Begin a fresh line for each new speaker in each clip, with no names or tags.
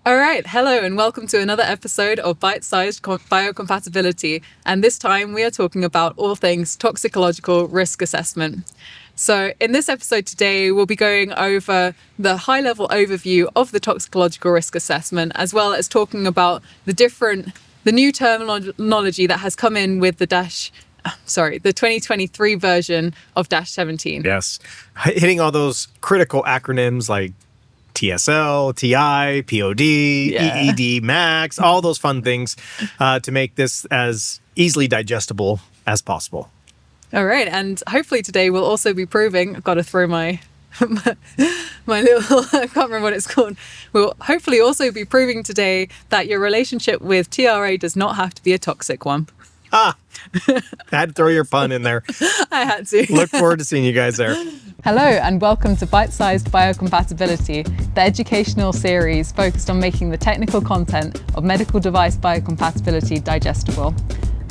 All right, hello and welcome to another episode of Bite-Sized Biocompatibility. And this time we are talking about all things toxicological risk assessment. So in this episode today, we'll be going over the high-level overview of the toxicological risk assessment, as well as talking about the new terminology that has come in with the 2023 version of -17.
Yes, hitting all those critical acronyms like TSL, TI, POD, EED, MAX, all those fun things to make this as easily digestible as possible.
All right, and hopefully today we'll also be proving, I've got to throw my little, I can't remember what it's called. We'll hopefully also be proving today that your relationship with TRA does not have to be a toxic one.
I had to throw your pun in there.
I had to.
Look forward to seeing you guys there.
Hello and welcome to Bite-Sized Biocompatibility, the educational series focused on making the technical content of medical device biocompatibility digestible.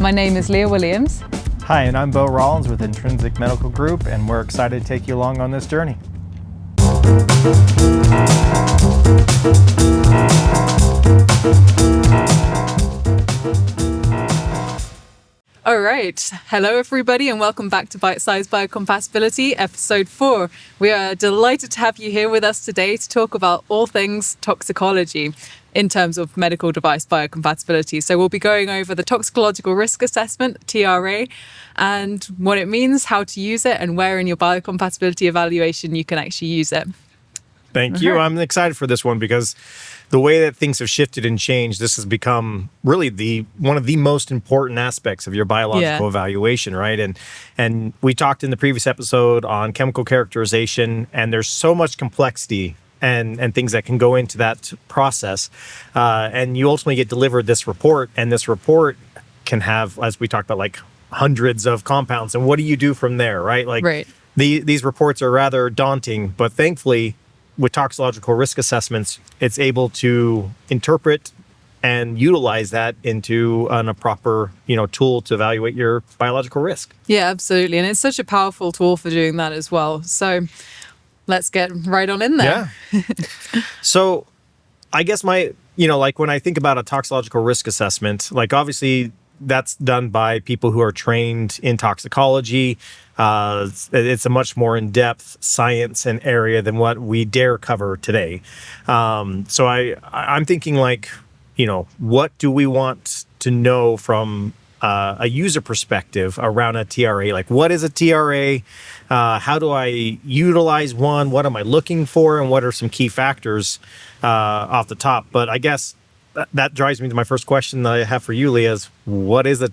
My name is Leah Williams.
Hi, and I'm Beau Rollins with Intrinsic Medical Group, and we're excited to take you along on this journey.
All right. Hello, everybody, and welcome back to Bite-Sized Biocompatibility, Episode 4. We are delighted to have you here with us today to talk about all things toxicology in terms of medical device biocompatibility. So we'll be going over the Toxicological Risk Assessment, TRA, and what it means, how to use it, and where in your biocompatibility evaluation you can actually use it.
Thank you. I'm excited for this one because the way that things have shifted and changed, this has become really one of the most important aspects of your biological evaluation, right? And we talked in the previous episode on chemical characterization, and there's so much complexity and things that can go into that process. And you ultimately get delivered this report, and this report can have, as we talked about, like hundreds of compounds. And what do you do from there, right? These reports are rather daunting, but thankfully, with toxicological risk assessments, it's able to interpret and utilize that into a proper, tool to evaluate your biological risk.
Yeah, absolutely. And it's such a powerful tool for doing that as well. So let's get right on in there.
Yeah. So I guess when I think about a toxicological risk assessment, obviously that's done by people who are trained in toxicology. It's a much more in-depth science and area than what we dare cover today. So I'm thinking what do we want to know from a user perspective around a TRA? Like, what is a TRA? How do I utilize one? What am I looking for? And what are some key factors off the top? But I guess that drives me to my first question that I have for you, Leah, is what is a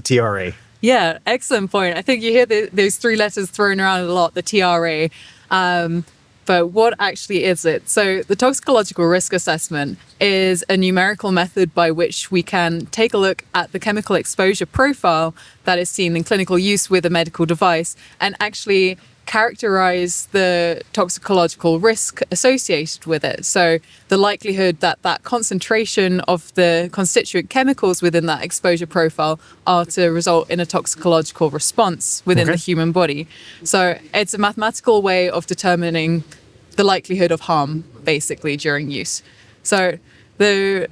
TRA?
Yeah, excellent point. I think you hear those three letters thrown around a lot, the TRA. But what actually is it? So the toxicological risk assessment is a numerical method by which we can take a look at the chemical exposure profile that is seen in clinical use with a medical device and actually characterize the toxicological risk associated with it. So the likelihood that concentration of the constituent chemicals within that exposure profile are to result in a toxicological response within the human body. So it's a mathematical way of determining the likelihood of harm, basically, during use. So I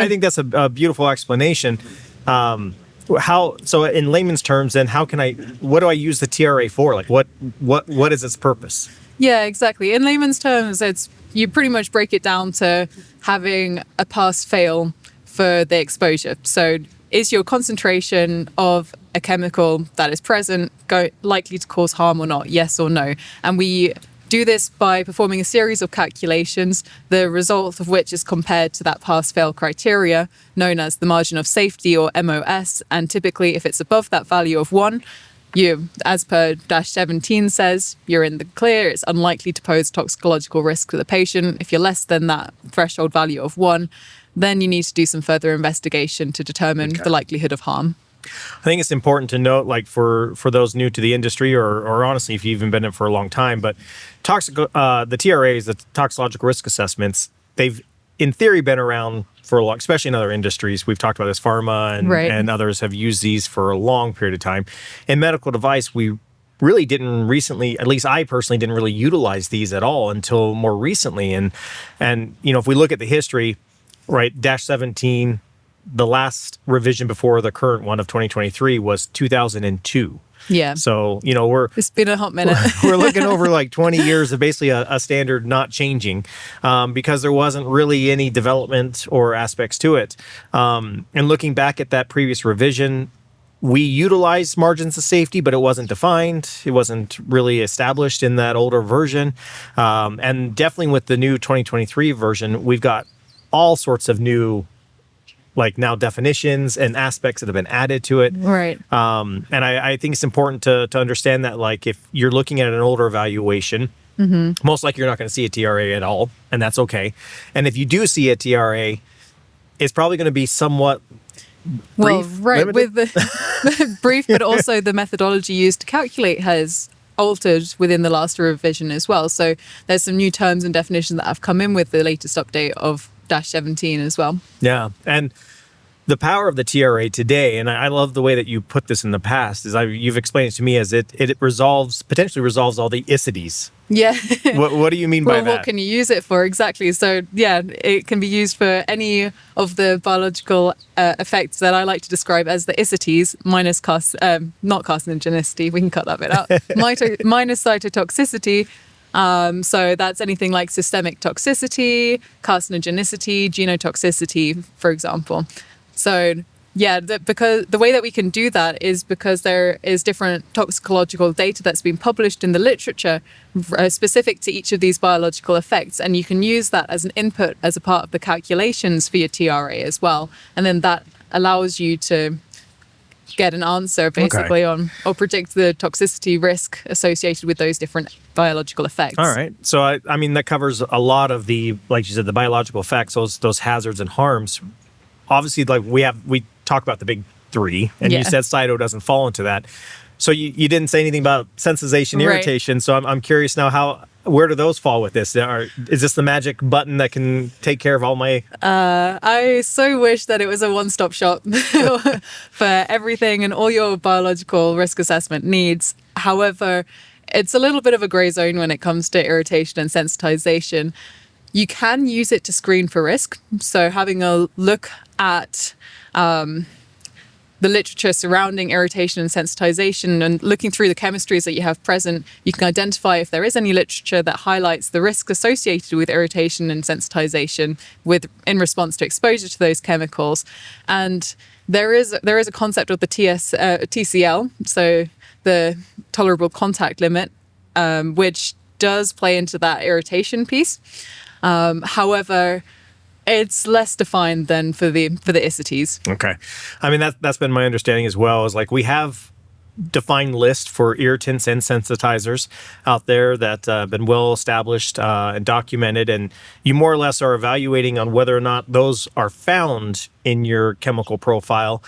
think that's a beautiful explanation. So in layman's terms, then what do I use the TRA for? What is its purpose?
Yeah, exactly. In layman's terms, you pretty much break it down to having a pass-fail for the exposure. So is your concentration of a chemical that is present likely to cause harm or not? Yes or no? And we do this by performing a series of calculations, the result of which is compared to that pass-fail criteria known as the margin of safety, or MOS. And typically, if it's above that value of 1, you, as per -17 says, you're in the clear. It's unlikely to pose toxicological risk to the patient. If you're less than that threshold value of 1, then you need to do some further investigation to determine the likelihood of harm.
I think it's important to note, for those new to the industry, or honestly, if you've even been in it for a long time, but the TRAs, the toxicological risk assessments, they've in theory been around for a long, especially in other industries. We've talked about this, pharma and others have used these for a long period of time. In medical device, we really didn't recently, at least I personally didn't really utilize these at all until more recently. And if we look at the history, right, -17, the last revision before the current one of 2023 was 2002.
Yeah.
So,
it's been a hot minute.
We're looking over like 20 years of basically a standard not changing because there wasn't really any development or aspects to it. And looking back at that previous revision, we utilized margins of safety, but it wasn't defined. It wasn't really established in that older version. And definitely with the new 2023 version, we've got all sorts of new now definitions and aspects that have been added to it.
Right.
And I think it's important to understand that, if you're looking at an older evaluation, most likely you're not going to see a TRA at all, and that's okay. And if you do see a TRA, it's probably going to be somewhat brief,
right,
limited.
with the brief, but also the methodology used to calculate has altered within the last revision as well. So there's some new terms and definitions that have come in with the latest update of -17 as well.
Yeah. And the power of the TRA today, and I love the way that you put this in the past, is you've explained it to me as it potentially resolves all the ISIDs.
Yeah.
What do you mean by that?
What can you use it for exactly? So yeah, it can be used for any of the biological effects that I like to describe as the ISITs minus not carcinogenicity. We can cut that bit out. Minus cytotoxicity. So that's anything like systemic toxicity, carcinogenicity, genotoxicity, for example. So yeah, because the way that we can do that is because there is different toxicological data that's been published in the literature specific to each of these biological effects. And you can use that as an input as a part of the calculations for your TRA as well. And then that allows you to get an answer basically on or predict the toxicity risk associated with those different biological effects.
All right. So I mean that covers a lot of the, like you said, the biological effects, those hazards and harms. Obviously, we talk about the big three, and you said cyto doesn't fall into that. So you didn't say anything about sensitization, irritation. Right. So I'm curious now, where do those fall with this? Is this the magic button that can take care of all my...
I so wish that it was a one-stop shop for everything and all your biological risk assessment needs. However, it's a little bit of a gray zone when it comes to irritation and sensitization. You can use it to screen for risk. So having a look at the literature surrounding irritation and sensitization and looking through the chemistries that you have present, you can identify if there is any literature that highlights the risk associated with irritation and sensitization in response to exposure to those chemicals. And there is a concept of the TCL, so the tolerable contact limit, which does play into that irritation piece. However, it's less defined than for the ISITs.
Okay. I mean, that's been my understanding as well, is we have defined list for irritants and sensitizers out there that have been well established and documented, and you more or less are evaluating on whether or not those are found in your chemical profile.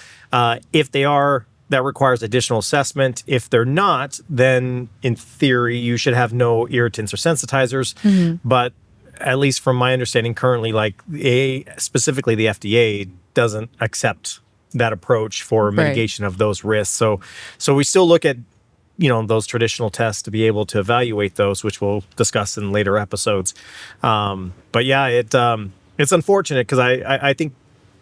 If they are, that requires additional assessment. If they're not, then in theory, you should have no irritants or sensitizers. Mm-hmm. But at least from my understanding currently, specifically the FDA doesn't accept that approach for mitigation of those risks. So we still look at, those traditional tests to be able to evaluate those, which we'll discuss in later episodes. But yeah, it's unfortunate because I think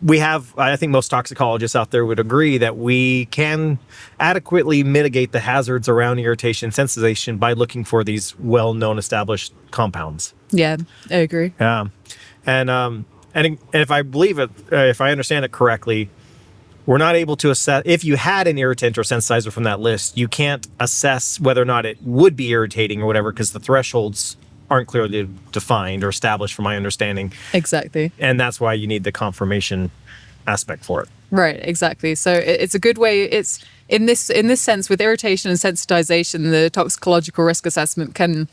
I think most toxicologists out there would agree that we can adequately mitigate the hazards around irritation and sensitization by looking for these well-known established compounds.
Yeah, I agree.
Yeah. And if I believe it, if I understand it correctly, we're not able to assess, if you had an irritant or sensitizer from that list, you can't assess whether or not it would be irritating or whatever because the thresholds aren't clearly defined or established from my understanding.
Exactly.
And that's why you need the confirmation aspect for it.
Right, exactly. So it's a good way. It's in this sense with irritation and sensitization, the toxicological risk assessment can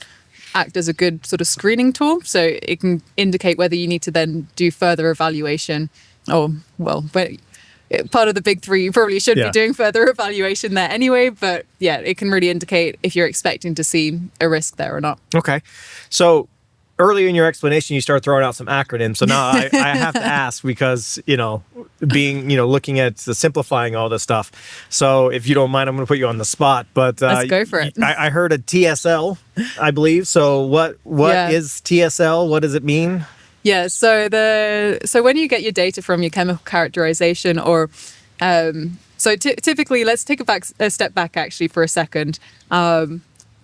act as a good sort of screening tool. So it can indicate whether you need to then do further evaluation part of the big three, you probably should be doing further evaluation there anyway. But yeah, it can really indicate if you're expecting to see a risk there or not.
Okay. So earlier in your explanation, you start throwing out some acronyms. So now I have to ask because, looking at simplifying all this stuff. So if you don't mind, I'm going to put you on the spot. But
let's go for it.
I heard a TSL, I believe. So what is TSL? What does it mean?
Yeah, so when you get your data from your chemical characterization typically, let's take a step back actually for a second.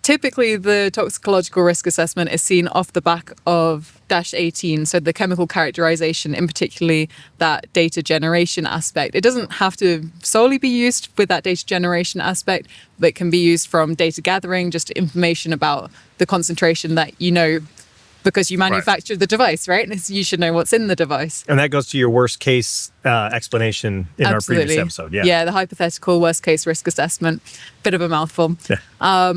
Typically, the toxicological risk assessment is seen off the back of -18, so the chemical characterization, in particularly that data generation aspect. It doesn't have to solely be used with that data generation aspect, but it can be used from data gathering, just information about the concentration that because you manufacture the device, right? You should know what's in the device.
And that goes to your worst case explanation in our previous episode.
Yeah, the hypothetical worst case risk assessment. Bit of a mouthful. Yeah.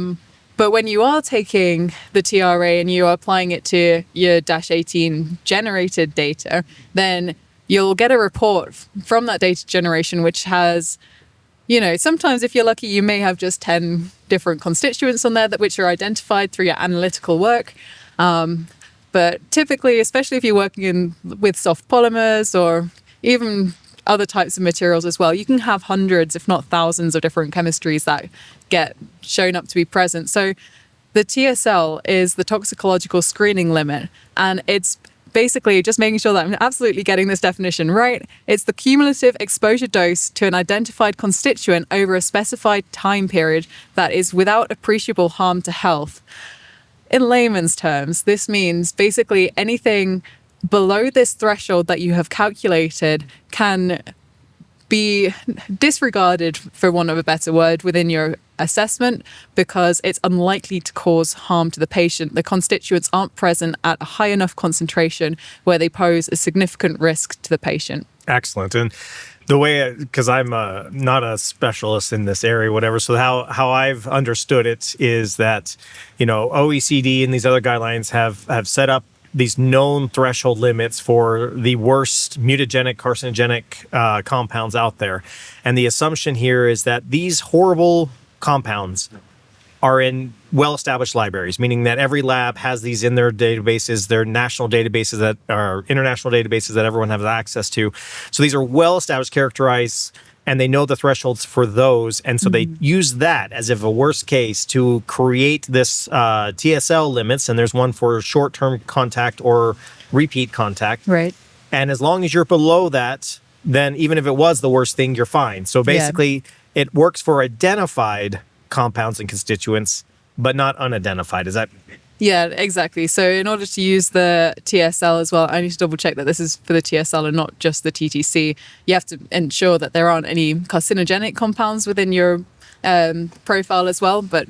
But when you are taking the TRA and you are applying it to your -18 generated data, then you'll get a report from that data generation, which has, sometimes if you're lucky, you may have just 10 different constituents on there which are identified through your analytical work. But typically, especially if you're working with soft polymers or even other types of materials as well, you can have hundreds, if not thousands, of different chemistries that get shown up to be present. So the TSL is the toxicological screening limit, and it's basically just making sure that I'm absolutely getting this definition right. It's the cumulative exposure dose to an identified constituent over a specified time period that is without appreciable harm to health. In layman's terms, this means basically anything below this threshold that you have calculated can be disregarded, for want of a better word, within your assessment because it's unlikely to cause harm to the patient. The constituents aren't present at a high enough concentration where they pose a significant risk to the patient.
Excellent. And the way, because I'm not a specialist in this area, whatever, so how I've understood it is that, OECD and these other guidelines have set up these known threshold limits for the worst mutagenic, carcinogenic compounds out there. And the assumption here is that these horrible compounds are in well-established libraries, meaning that every lab has these in their databases, their national databases that are international databases that everyone has access to. So these are well-established, characterized, and they know the thresholds for those. And so they use that as if a worst case to create this TSL limits. And there's one for short-term contact or repeat contact.
Right.
And as long as you're below that, then even if it was the worst thing, you're fine. So basically, it works for identified compounds and constituents, but not unidentified. Is that?
Yeah, exactly. So in order to use the TSL as well, I need to double check that this is for the TSL and not just the TTC. You have to ensure that there aren't any carcinogenic compounds within your profile as well. But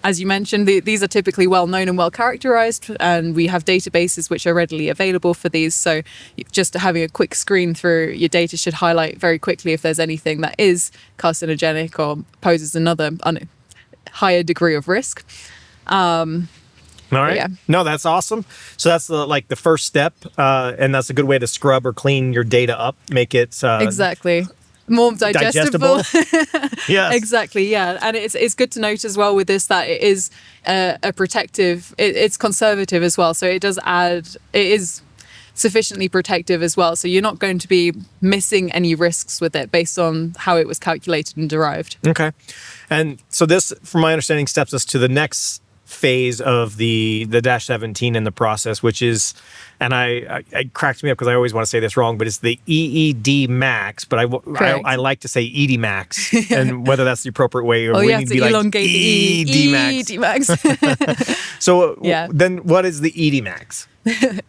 as you mentioned, these are typically well known and well characterized, and we have databases which are readily available for these. So just having a quick screen through your data should highlight very quickly if there's anything that is carcinogenic or poses another higher degree of risk.
All right. Yeah. No, that's awesome. So that's the first step, and that's a good way to scrub or clean your data up, make it
exactly more digestible.
Yes.
Exactly. Yeah, and it's good to note as well with this that it is a protective. It's conservative as well, so it is sufficiently protective as well. So you're not going to be missing any risks with it based on how it was calculated and derived.
Okay, and so this, from my understanding, steps us to the next phase of the -17 in the process, which is, and I cracked me up because I always want to say this wrong, but it's the EED max, but I like to say ED max, and whether that's the appropriate way, or we need to be like EED max. So then what is the ED max?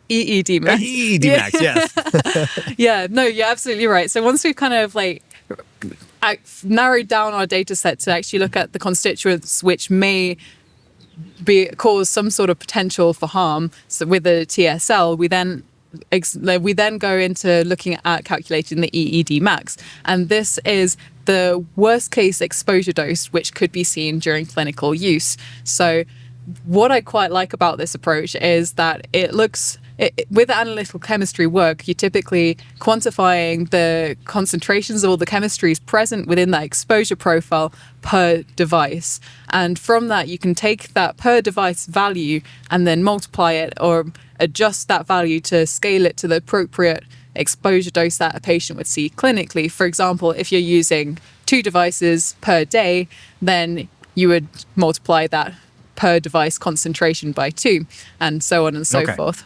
EED max.
EED max, yes.
Yeah, no, you're absolutely right. So once we've kind of narrowed down our data set to actually look at the constituents which may cause some sort of potential for harm, so with the TSL, we then go into looking at calculating the EED max, and this is the worst case exposure dose which could be seen during clinical use. So what I quite like about this approach is that it looks with analytical chemistry work, you're typically quantifying the concentrations of all the chemistries present within that exposure profile per device. And from that, you can take that per device value and then multiply it or adjust that value to scale it to the appropriate exposure dose that a patient would see clinically. For example, if you're using 2 devices per day, then you would multiply that per device concentration by 2, and so on and so forth.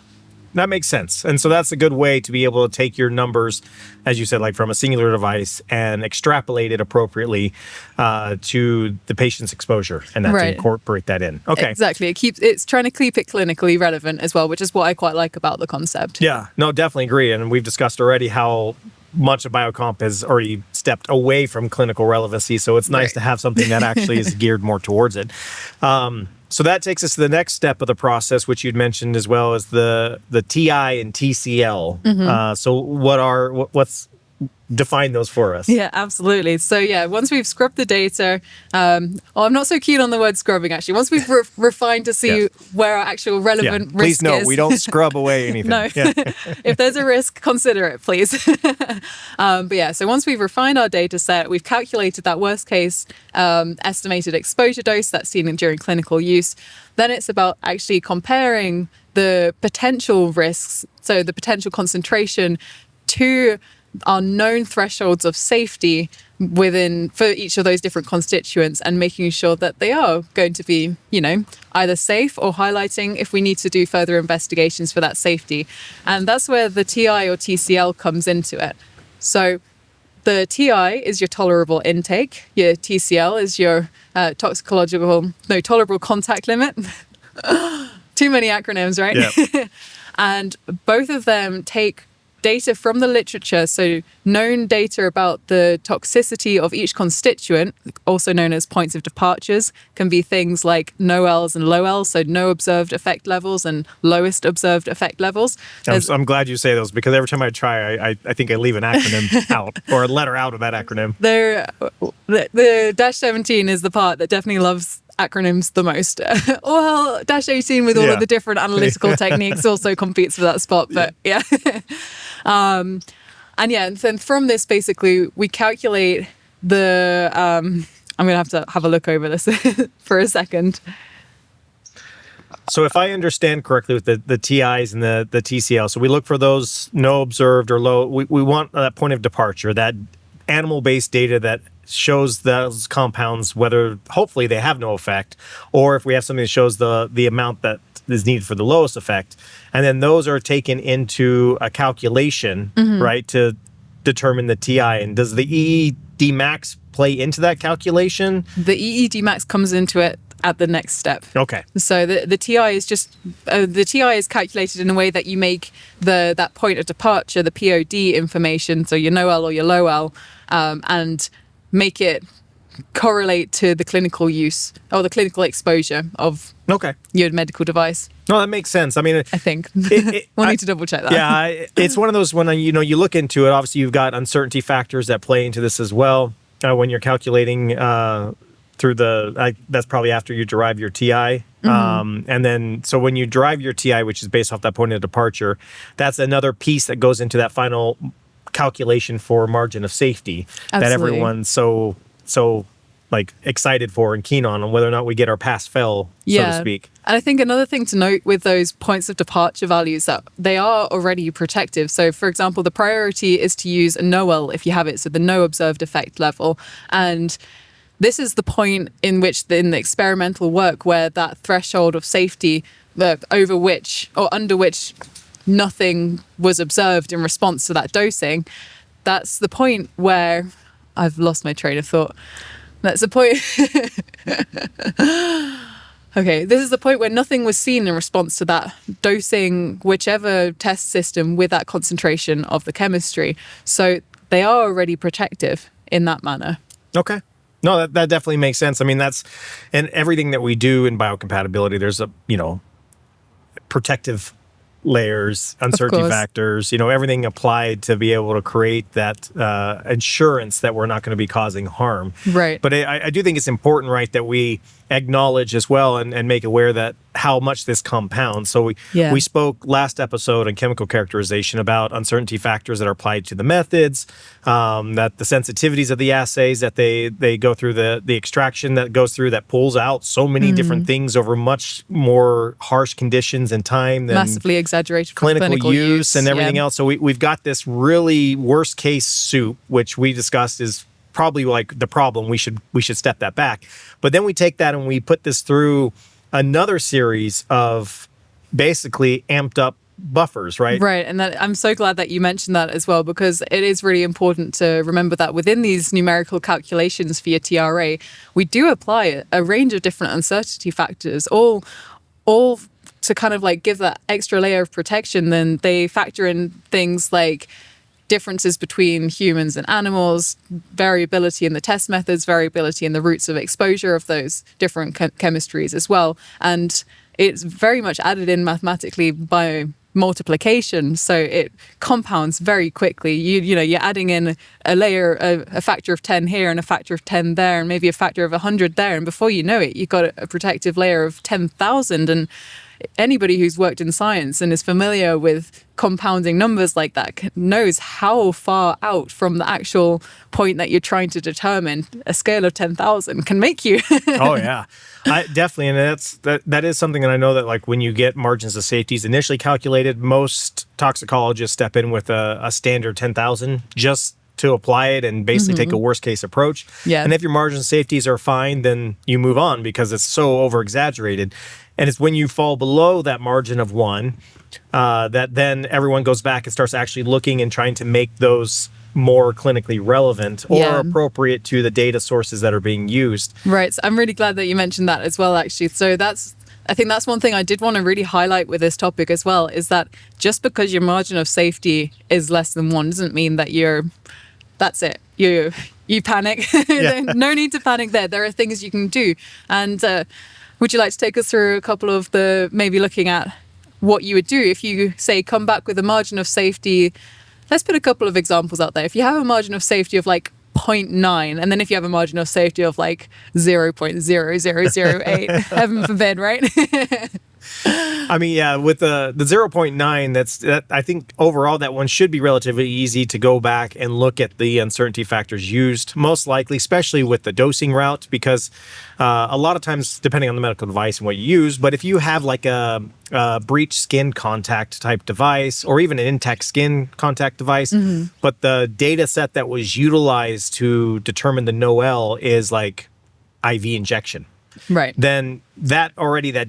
That makes sense. And so that's a good way to be able to take your numbers, as you said, like from a singular device and extrapolate it appropriately to the patient's exposure and that to incorporate that in. Okay.
Exactly. It's trying to keep it clinically relevant as well, which is what I quite like about the concept.
Yeah, no, definitely agree. And we've discussed already how much of biocomp has already stepped away from clinical relevancy. So it's nice to have something that actually is geared more towards it. So that takes us to the next step of the process, which you'd mentioned as well as the TI and TCL. So what's define those for us?
Yeah, absolutely. So once we've scrubbed the data, I'm not so keen on the word scrubbing actually. Once we've refined to see where our actual relevant risk
please note,
is.
we don't scrub away anything.
No. If there's a risk, consider it, please. So once we've refined our data set, we've calculated that worst case estimated exposure dose that's seen during clinical use, then it's about actually comparing the potential risks, so the potential concentration, to our known thresholds of safety for each of those different constituents, and making sure that they are going to be, either safe or highlighting if we need to do further investigations for that safety. And that's where the TI or TCL comes into it. So the TI is your tolerable intake. Your TCL is your tolerable contact limit. Too many acronyms, right?
Yeah.
And both of them take data from the literature, so known data about the toxicity of each constituent, also known as points of departures, can be things like NOELs and LOELs, so no observed effect levels and lowest observed effect levels.
I'm glad you say those, because every time I try, I think I leave an acronym out or a letter out of that acronym.
The -17 is the part that definitely loves acronyms the most. Well, -18 with all of the different analytical techniques also competes for that spot, but and then from this, basically, we calculate the, I'm going to have a look over this for a second.
So if I understand correctly with the TIs and the TCL, so we look for those no observed or low, we want that point of departure, that animal-based data that shows those compounds, whether hopefully they have no effect, or if we have something that shows the amount that is needed for the lowest effect. And then those are taken into a calculation, right, to determine the TI. And does the EED max play into that calculation?
The EED max comes into it at the next step.
Okay.
So the TI is just the TI is calculated in a way that you make that point of departure, the POD information, so your NOEL or your LOEL, and make it correlate to the clinical use or the clinical exposure of your medical device.
No, that makes sense. I mean,
I think we'll need to double check that.
Yeah, it's one of those when you look into it. Obviously, you've got uncertainty factors that play into this as well when you're calculating through that's probably after you derive your TI. And then, so when you derive your TI, which is based off that point of departure, that's another piece that goes into that final calculation for margin of safety. Absolutely. That everyone's so like excited for and keen on whether or not we get our pass-fail, so to speak.
And I think another thing to note with those points of departure values that they are already protective. So, for example, the priority is to use a NOEL if you have it, so the no observed effect level. And this is the point in which, in the experimental work, where that threshold of safety over which or under which nothing was observed in response to that dosing, that's the point where I've lost my train of thought. That's the point. Okay, this is the point where nothing was seen in response to that dosing, whichever test system with that concentration of the chemistry. So they are already protective in that manner.
Okay. No, that definitely makes sense. I mean, that's, and everything that we do in biocompatibility, there's a, protective layers, uncertainty factors, everything applied to be able to create that insurance that we're not going to be causing harm.
Right.
But I do think it's important, right, that we acknowledge as well and make aware that how much this compounds. So we spoke last episode on chemical characterization about uncertainty factors that are applied to the methods, that the sensitivities of the assays, that they go through the extraction that goes through that pulls out so many different things over much more harsh conditions and time than
massively exaggerated
clinical use and everything else. So we've got this really worst case soup, which we discussed is probably like the problem. We should step that back. But then we take that and we put this through another series of basically amped up buffers, right?
Right. And I'm so glad that you mentioned that as well, because it is really important to remember that within these numerical calculations for your TRA, we do apply a range of different uncertainty factors, all to kind of like give that extra layer of protection. Then they factor in things like differences between humans and animals, variability in the test methods, variability in the routes of exposure of those different chemistries as well. And it's very much added in mathematically by multiplication, so it compounds very quickly. You're adding in a layer, a factor of 10 here and a factor of 10 there and maybe a factor of 100 there, and before you know it, you've got a protective layer of 10,000. And anybody who's worked in science and is familiar with compounding numbers like that knows how far out from the actual point that you're trying to determine a scale of 10,000 can make you.
Oh, yeah. Definitely. And that is something that I know that like when you get margins of safety initially calculated, most toxicologists step in with a standard 10,000 just to apply it and basically take a worst case approach.
Yeah.
And if your margin of safeties are fine, then you move on because it's so over exaggerated. And it's when you fall below that margin of 1 that then everyone goes back and starts actually looking and trying to make those more clinically relevant or appropriate to the data sources that are being used.
Right. So I'm really glad that you mentioned that as well, actually. So I think that's one thing I did want to really highlight with this topic as well, is that just because your margin of safety is less than 1 doesn't mean that that's it. You panic. No need to panic there. There are things you can do. And would you like to take us through a couple of maybe looking at what you would do if you say come back with a margin of safety? Let's put a couple of examples out there. If you have a margin of safety of like 0.9, and then if you have a margin of safety of like 0.0008, heaven forbid, right?
I mean, yeah, with the 0.9, I think overall that one should be relatively easy to go back and look at the uncertainty factors used, most likely, especially with the dosing route, because a lot of times, depending on the medical device and what you use, but if you have like a breech skin contact type device or even an intact skin contact device, but the data set that was utilized to determine the NOEL is like IV injection.
Right.
Then that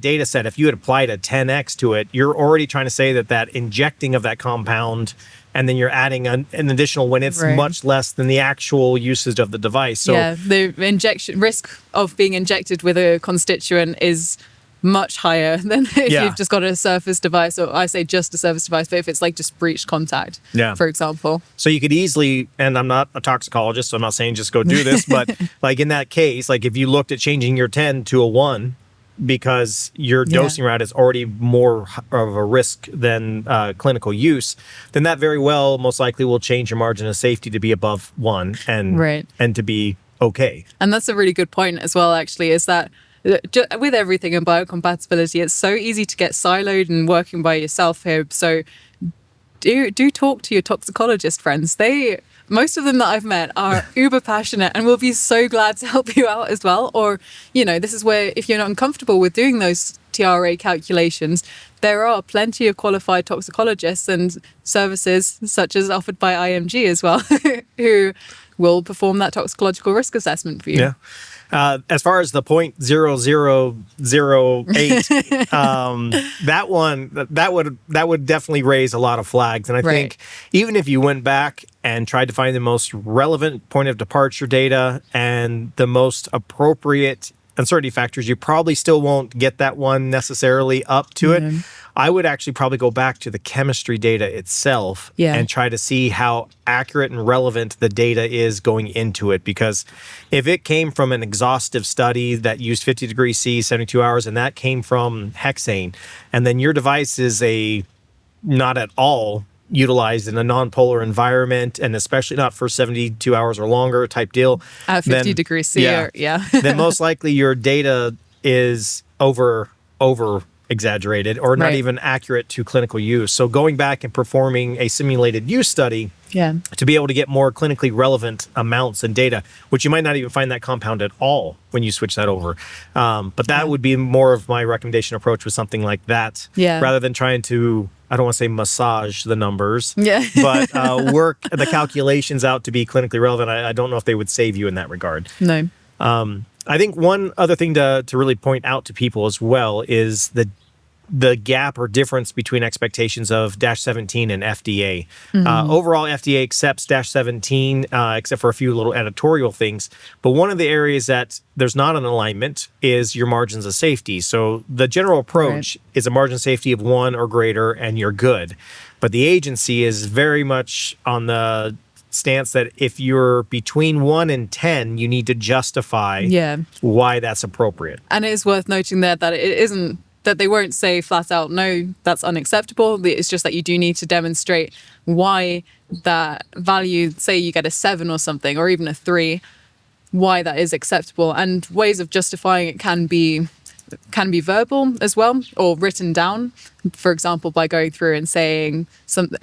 data set, if you had applied a 10x to it, you're already trying to say that injecting of that compound, and then you're adding an additional when it's much less than the actual usage of the device. So
yeah, the injection risk of being injected with a constituent is much higher than if you've just got a surface device, or I say just a surface device, but if it's like just breached contact, for example.
So you could easily, and I'm not a toxicologist, so I'm not saying just go do this, but like in that case, like if you looked at changing your 10 to a 1, because your dosing route is already more of a risk than clinical use, then that very well most likely will change your margin of safety to be above 1 and to be okay.
And that's a really good point as well, actually, is that with everything in biocompatibility, it's so easy to get siloed and working by yourself here. So do talk to your toxicologist friends. Most of them that I've met are uber passionate and will be so glad to help you out as well. Or, this is where if you're not uncomfortable with doing those TRA calculations, there are plenty of qualified toxicologists and services such as offered by IMG as well, who will perform that toxicological risk assessment for you.
Yeah. As far as the 0.0008, that would definitely raise a lot of flags. And I think even if you went back and tried to find the most relevant point of departure data and the most appropriate uncertainty factors, you probably still won't get that one necessarily up to it. I would actually probably go back to the chemistry data itself and try to see how accurate and relevant the data is going into it. Because if it came from an exhaustive study that used 50 degrees C, 72 hours, and that came from hexane, and then your device is a not at all utilized in a non-polar environment, and especially not for 72 hours or longer type deal.
At 50 degrees C,
then most likely your data is over exaggerated or not even accurate to clinical use. So going back and performing a simulated use study to be able to get more clinically relevant amounts and data, which you might not even find that compound at all when you switch that over. But that would be more of my recommendation approach with something like that, rather than trying to, I don't want to say massage the numbers, but work the calculations out to be clinically relevant. I don't know if they would save you in that regard.
No.
I think one other thing to really point out to people as well is the gap or difference between expectations of -17 and FDA. Overall, FDA accepts -17, except for a few little editorial things. But one of the areas that there's not an alignment is your margins of safety. So the general approach is a margin of safety of 1 or greater, and you're good. But the agency is very much on the stance that if you're between 1 and 10, you need to justify why that's appropriate.
And it is worth noting there that it isn't that they won't say flat out, no, that's unacceptable. It's just that you do need to demonstrate why that value, say you get a 7 or something, or even a 3, why that is acceptable. And ways of justifying it can be verbal as well, or written down, for example, by going through and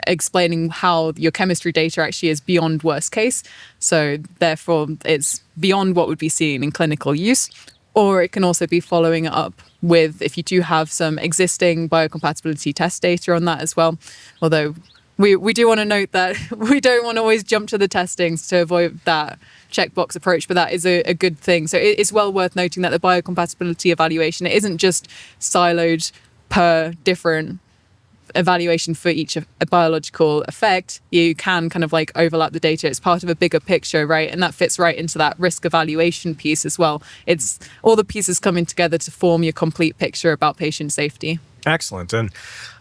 explaining how your chemistry data actually is beyond worst case. So therefore, it's beyond what would be seen in clinical use. Or it can also be following it up with, if you do have some existing biocompatibility test data on that as well. Although we do want to note that we don't want to always jump to the testings to avoid that checkbox approach, but that is a good thing. So it's well worth noting that the biocompatibility evaluation, it isn't just siloed per different evaluation for each a biological effect. You can kind of like overlap the data. It's part of a bigger picture, right? And that fits right into that risk evaluation piece as well. It's all the pieces coming together to form your complete picture about patient safety.
Excellent. And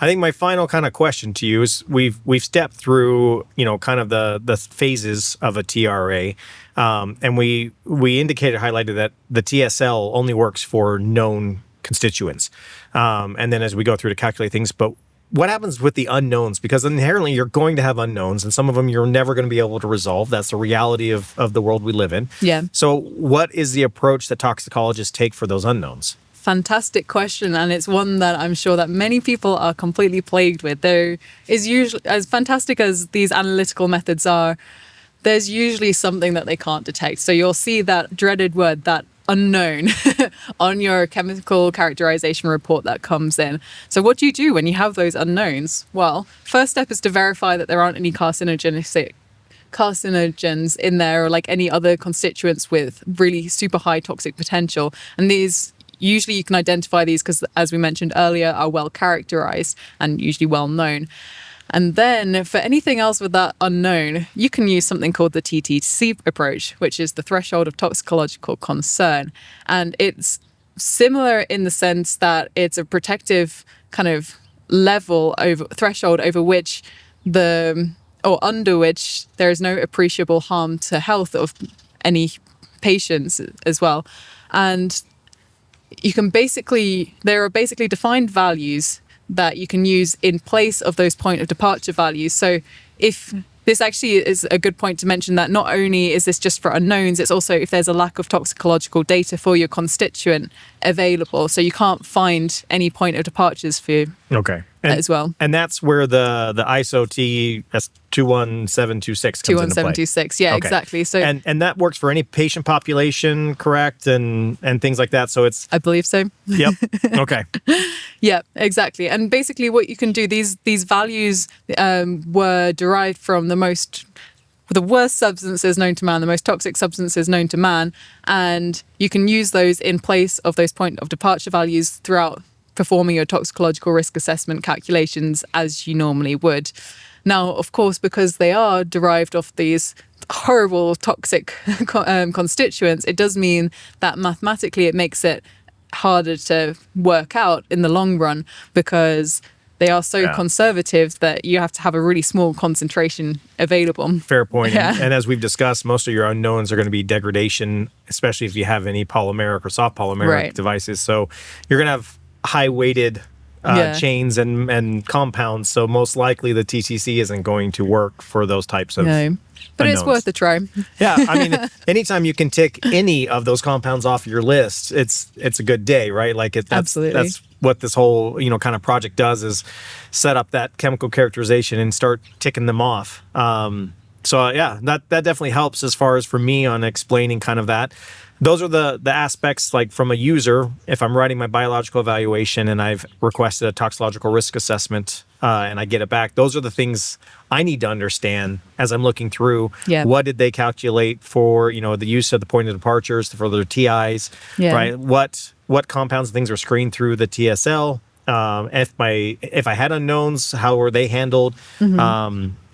I think my final kind of question to you is we've stepped through, kind of the phases of a TRA. And we highlighted that the TSL only works for known constituents. And then as we go through to calculate things, but what happens with the unknowns? Because inherently you're going to have unknowns, and some of them you're never going to be able to resolve. That's the reality of the world we live in.
Yeah.
So what is the approach that toxicologists take for those unknowns?
Fantastic question, and it's one that I'm sure that many people are completely plagued with. There is usually, as fantastic as these analytical methods are, there's usually something that they can't detect. So you'll see that dreaded word, that unknown, on your chemical characterization report that comes in. So what do you do when you have those unknowns? Well, first step is to verify that there aren't any carcinogens in there, or like any other constituents with really super high toxic potential. And these, usually you can identify these because, as we mentioned earlier, are well characterized and usually well known. And then for anything else with that unknown, you can use something called the TTC approach, which is the threshold of toxicological concern. And it's similar in the sense that it's a protective kind of threshold over which under which there is no appreciable harm to health of any patients as well. And there are basically defined values that you can use in place of those point of departure values. So if this actually is a good point to mention, that not only is this just for unknowns, it's also if there's a lack of toxicological data for your constituent available. So you can't find any point of departures for as well.
And that's where the ISO TS 21726 comes into play.
21726, yeah, exactly. So
and that works for any patient population, correct? And things like that. So it's,
I believe so.
Yep. Okay.
Yeah, exactly. And basically what you can do, these values were derived from the worst substances known to man, the most toxic substances known to man, and you can use those in place of those point of departure values throughout performing your toxicological risk assessment calculations as you normally would. Now, of course, because they are derived off these horrible toxic constituents, it does mean that mathematically it makes it harder to work out in the long run, because they are so conservative that you have to have a really small concentration available.
Fair point. Yeah. And as we've discussed, most of your unknowns are going to be degradation, especially if you have any polymeric or soft polymeric devices. So you're going to have high-weighted chains and compounds. So most likely the TCC isn't going to work for those types of
but
unknowns.
It's worth a try.
Yeah, I mean, anytime you can tick any of those compounds off your list, it's a good day, right? Like
Absolutely.
That's what this whole kind of project does, is set up that chemical characterization and start ticking them off. So yeah, that definitely helps as far as for me on explaining kind of that. Those are the aspects, like from a user, if I'm writing my biological evaluation and I've requested a toxicological risk assessment and I get it back, those are the things I need to understand as I'm looking through.
Yeah.
What did they calculate for, the use of the point of departures for their TIs, right? What compounds and things are screened through the TSL? If I had unknowns, how were they handled?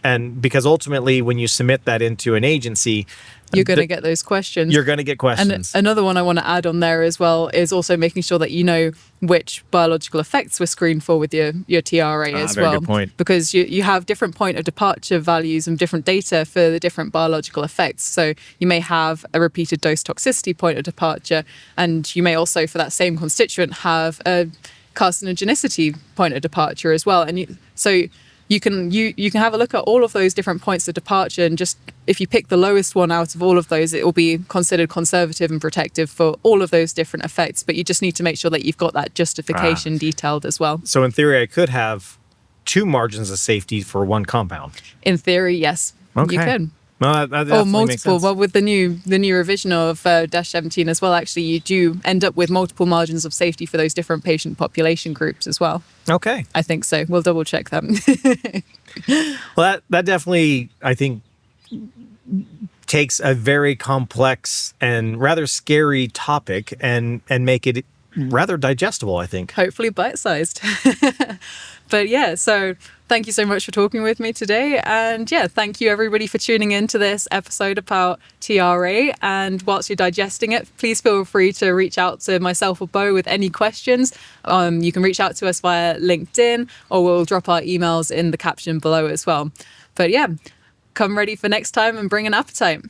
And because ultimately, when you submit that into an agency,
you're going to get those questions.
You're going to get questions.
And another one I want to add on there as well is also making sure that you know which biological effects were screened for with your TRA as
very
well.
Good point.
Because you have different point of departure values and different data for the different biological effects. So you may have a repeated dose toxicity point of departure, and you may also, for that same constituent, have a carcinogenicity point of departure as well. And so you can have a look at all of those different points of departure, and just if you pick the lowest one out of all of those, it will be considered conservative and protective for all of those different effects. But you just need to make sure that you've got that justification detailed as well.
So in theory, I could have 2 margins of safety for one compound.
In theory, yes,
okay.
You could.
No, that
or
multiple. Makes sense.
Well, with the new revision of -17 as well, actually, you do end up with multiple margins of safety for those different patient population groups as well.
Okay.
I think so. We'll double check that.
Well, that definitely, I think, takes a very complex and rather scary topic and make it rather digestible, I think.
Hopefully bite-sized. But yeah, so thank you so much for talking with me today. And yeah, thank you everybody for tuning in to this episode about TRA. And whilst you're digesting it, please feel free to reach out to myself or Beau with any questions. You can reach out to us via LinkedIn, or we'll drop our emails in the caption below as well. But yeah, come ready for next time and bring an appetite.